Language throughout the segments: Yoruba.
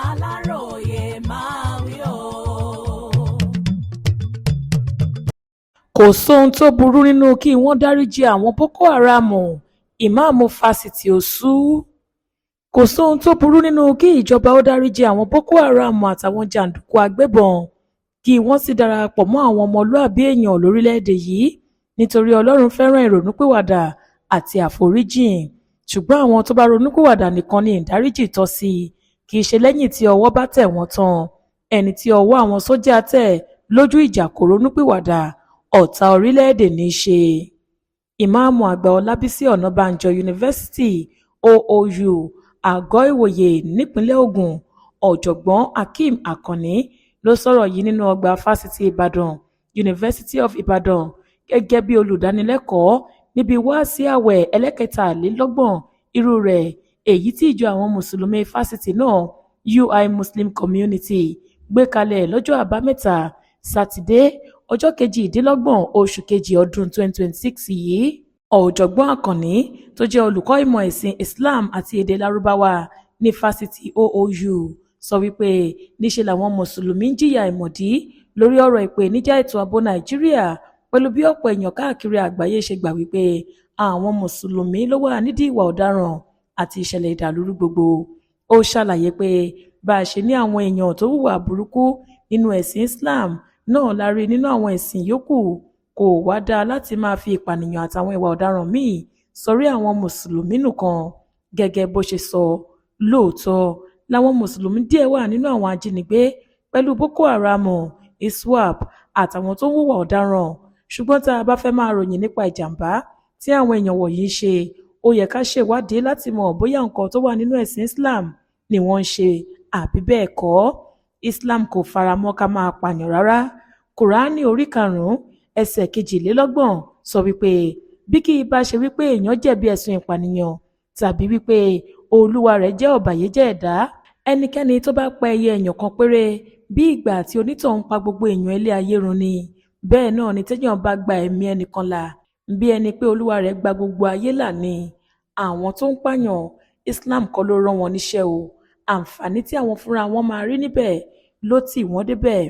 Aláròyé máa wí o. Kò sóhun tó burú nínú kí wọ́n dáríjì àwọn Boko Haram, ìmáàmù fásitì Òṣù. Kò sóhun tó burú nínú kí ìjọba ó dáríjì àwọn Boko Haram àtàwọn jàǹdùkú agbébọn kí wọ́n sì darapọ̀ mọ́ àwọn ọmọlúàbí èèyàn lórílẹ̀‐èdè yìí nítorí Ọlọ́run fẹ́ràn ìrònúpìwàdà àti àforíjìn. Ṣùgbọ́n àwọn tó bá ronúpìwàdà nìkan ni ìdáríjì tọ́ sí, kì í ṣe lẹ́yìn tí ọwọ́ bá tẹ̀ wọ́n tán. Ẹni tí ọwọ́ àwọn sójà tẹ̀ lójú ìjà kò ronúpìwàdà, ọ̀tá orílẹ̀-èdè ní í ṣe. Ìmáàmù àgbà Ọlábísí Ọ̀nàbànjọ Yunifásítì OOU Àgọ́ Ìwòye nípínlẹ̀ Ògùn, Ọ̀jọ̀gbọ́n Hakeem Akànní ló sọ̀rọ̀ yìí nínú ọgbà fásitì Ìbàdàn University of Ibadan gẹ́gẹ́ bí olùdánilẹ́kọ̀ọ́ níbi wáàsí àwẹ̀ ẹlẹ́kẹtàlélọ́gbọ̀n irú rẹ̀ èyí tí ìjọ àwọn mùsùlùmí fásitì náà UI Muslim Community gbé kalẹ̀ lọ́jọ́ àbámẹ́ta sátidé ọjọ́ kejìdínlọ́gbọ̀n oṣù kejì ọdún 2026 yìí. Ọ̀jọ̀gbọ́n Akànní tó jẹ́ olùkọ́ ìmọ̀ ẹ̀sìn Islam àti èdè Lárúbáwá ní fásitì OOU sọ wípé níṣe làwọn mùsùlùmí ń jìyà ìmọ̀dí lórí ọ̀rọ̀ ìpèníjà ètò ààbò Nàìjíríà pẹ̀lú bí ọ̀pọ̀ èèyàn káàkiri àgbáyé ṣe gbà wípé àwọn mùsùlùmí ló wà nídìí ìwà ọ̀daràn àti ìṣẹ̀lẹ̀ ìdàlúrú gbogbo. Ó ṣàlàyé pé bá a ṣe ní àwọn èèyàn tó hùwà burúkú nínú ẹ̀sìn Islam náà la rí nínú àwọn ẹ̀sìn yòókù, kò wá dáa láti máa fi ìpànìyàn àtàwọn ìwà ọ̀daràn míì sọrí àwọn mùsùlùmí nìkan. Gẹ́gẹ́ bó ṣe sọ, lóòótọ́ làwọn mùsùlùmí díẹ̀ wà nínú àwọn ajínigbé pẹ̀lú Boko Haram, ISWAP àtàwọn tó ń hùwà ọ̀daràn, ṣùgbọ́n tá a bá fẹ́ máa ròyìn nípa ìjàmbá tí àwọn èèyàn wọ̀nyí ń ṣe, ó yẹ ká ṣèwádìí láti mọ̀ bóyá nǹkan tó wà nínú ẹ̀sìn Islam ni wọ́n ń ṣe àbí bẹ́ẹ̀ kọ́. Islam kò faramọ́ ká máa pààyàn rárá. Kùránì orí 5 ẹsẹ̀ 22 sọ wípé bí kì í bá ṣe wípé èèyàn jẹ̀bi ẹ̀sùn ìpànìyàn tàbí wípé olúwa rẹ̀ jẹ́ ọ̀bàyéjẹ́ ẹ̀dá, ẹnikẹ́ni tó bá pa ẹyẹ èèyàn kan péré bí ìgbà tí onítọ̀hún pa gbogbo èèyàn ilé ayé run ni. Bẹ́ẹ̀ náà ni téèyàn bá gba ẹ̀mí ẹnìkan là bí ẹni pé olúwa rẹ̀ gba gbogbo ayé là ni. Àwọn tó ń pààyàn, Islam kọ́ ló rán wọn níṣẹ́ o. Àǹfààní tí àwọn fúnra wọn máa rí níbẹ̀ ló tì wọ́n débẹ̀.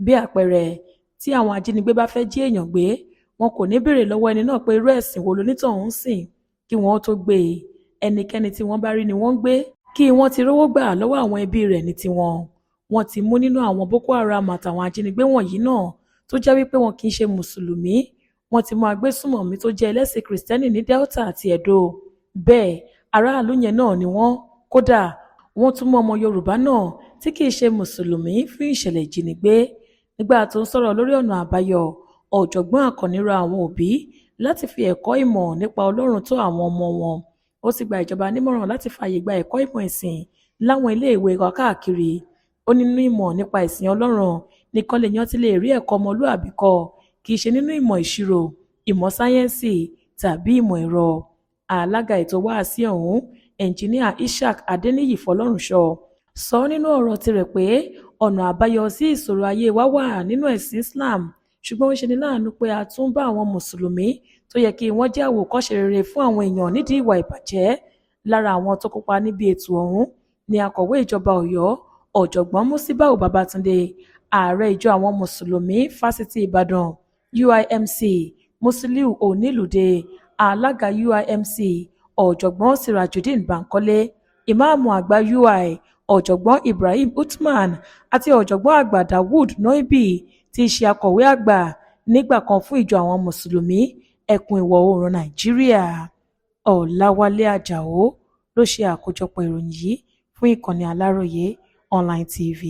Bí àpẹẹrẹ, tí àwọn ajínigbé bá fẹ́ jí èèyàn gbé, wọn kò ní béèrè lọ́wọ́ ẹni náà pé irú ẹ̀sìn wo lonítọ̀hún ń sìn kí wọ́n tó gbé e. Ẹnikẹ́ni tí wọ́n bá rí ni wọ́n ń gbé, kí wọ́n ti rówó gbà lọ́wọ́ àwọn ẹbí rẹ̀ ní tiwọn. Wọ́n ti mú nínú àwọn Boko Haram àtàwọn ajínigbé wọ̀nyí náà tó jẹ́ wípé wọn kì í ṣe mùsùlùmí. Wọ́n ti mú agbésùmọ̀mí tó jẹ́ ẹlẹ́sìn kìrìsìtẹ́nì ní Delta àti Edo. Bẹ́ẹ̀ aráàlú yẹn náà ni wọ́n. Kódà wọ́n tún mú ọmọ Yorùbá náà tí kì í ṣe mùsùlùmí fún ìṣẹ̀lẹ̀ ìjínigbé. Nígbà tó ń sọ̀rọ̀ lórí ọ̀nà àbáyọ, Ọ̀jọ̀gbọ́n Akànní rọ àwọn òbí láti fi ẹ̀kọ́ ìmọ̀ nípa Ọlọ́run tó àwọn ọmọ wọn. Ó sì gba ìjọba nímọ̀ràn láti fààyè gba ẹ̀kọ́ ìmọ̀ ẹ̀sìn láwọn iléèwé káàkiri. Ó ní nínú ìmọ̀ nípa ẹ̀sìn Ọlọ́run nìkan lèèyàn ti lè rí ẹ̀kọ́ ọmọlúàbí kọ́, kì í ṣe nínú ìmọ̀ ìṣirò, ìmọ̀ sáyẹ́ǹsì tàbí ìmọ̀ ẹ̀rọ. Alága ètò wáàsí ọ̀hún, ẹnjiníà Ishaq Adéníyì Fọlọ́runṣọ, sọ nínú ọ̀rọ̀ tirẹ̀ pé ọ̀nà àbáyọ sí ìṣòro ayé wa wà nínú ẹ̀sìn Islam, ṣùgbọ́n ó ṣe ní láàánú pé a tún bá àwọn mùsùlùmí tó yẹ kí wọ́n jẹ́ àwòkọ́ṣe rere fún àwọn èèyàn nídìí ìwà ìbàjẹ́. Lára àwọn tó kópa níbi ètò ọ̀hún ni akọ̀wé ìjọba Ọ̀yọ́, Ọ̀jọ̀gbọ́n Musibau Babatunde, ààrẹ ìjọ àwọn mùsùlùmí fásitì Ìbàdàn UIMC Musiliu Onílùdé, alága UIMC Ọ̀jọ̀gbọ́n Sirajudeen Bankole, ìmáàmù àgbà UI Ọ̀jọ̀gbọ́n Ibrahim Uthman àti Ọ̀jọ̀gbọ́n àgbà Dawood Noibi tí í ṣe akọ̀wé àgbà nígbà kan fún ìjọ àwọn mùsùlùmí ẹkùn ìwọ̀ oòrùn Nàìjíríà. Ọ̀làwálé Àjàó ló ṣe àkójọpọ̀ ìròyìn yìí fún ìkànnì Aláròyé Online TV.